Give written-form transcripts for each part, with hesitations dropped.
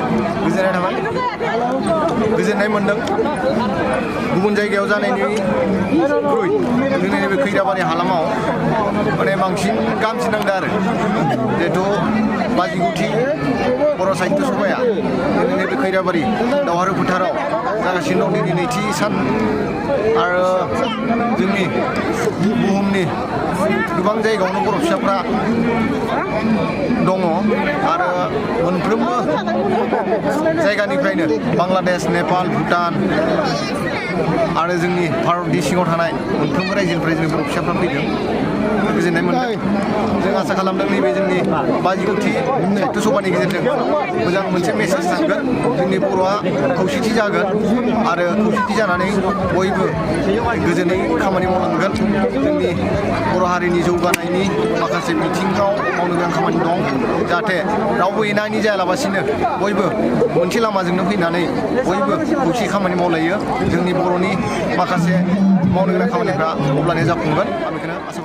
गोजोननाय थाबाय गोजोननाय मोनदों गुबुन जायगायाव जानायनिख्रुइ जोंनि नैबे खैराबारि हालामाव माने बांसिन गाहामसिन नांदों आरो जिहेथु बाजिगुथि बर' साहित्य सभाया जोंनि नैबे खैराबारि दावहारु फोथाराव जागासिनो दं दिनै नैथि सान आरो जोंनि बुहुमनि गोबां जायगायावनो बर' फिसाफ्रा दङ आरो मोनफ्रोमबो जायगानिफ्रायनो बांलादेश नेपाल भुटान आरो जोंनि भारतनि सिङाव थानाय मोनफ्रोमबो रायजोनिफ्राय जोंनि बर' फिसाफ्रा फैदों गोजोननाय मोनदों जों आसा खालामदों नैबे जोंनि बाजिगुथि साहित्य सभानि गेजेरजों मोजां मोनसे मेसेज थांगोन जोंनि बर'आ खौसेथि जागोन आरो खौसेथि जानानै बयबो गोजोनै खामानि मावलांगोन जोंनि बर' हारिनि जौगानायनि माखासे बिथिङाव मावनो गोनां खामानि दं जाहाथे रावबो एना एनि जायालाबासिनो बयबो मोनसे लामाजोंनो फैनानै बयबो खौसे खामानि मावलायो जोंनि बर'नि माखासे मावनो गोनां खामानिफ्रा अब्लानो जाफुंगोन आं बेखौनो आसा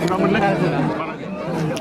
खालामनाय थाबाय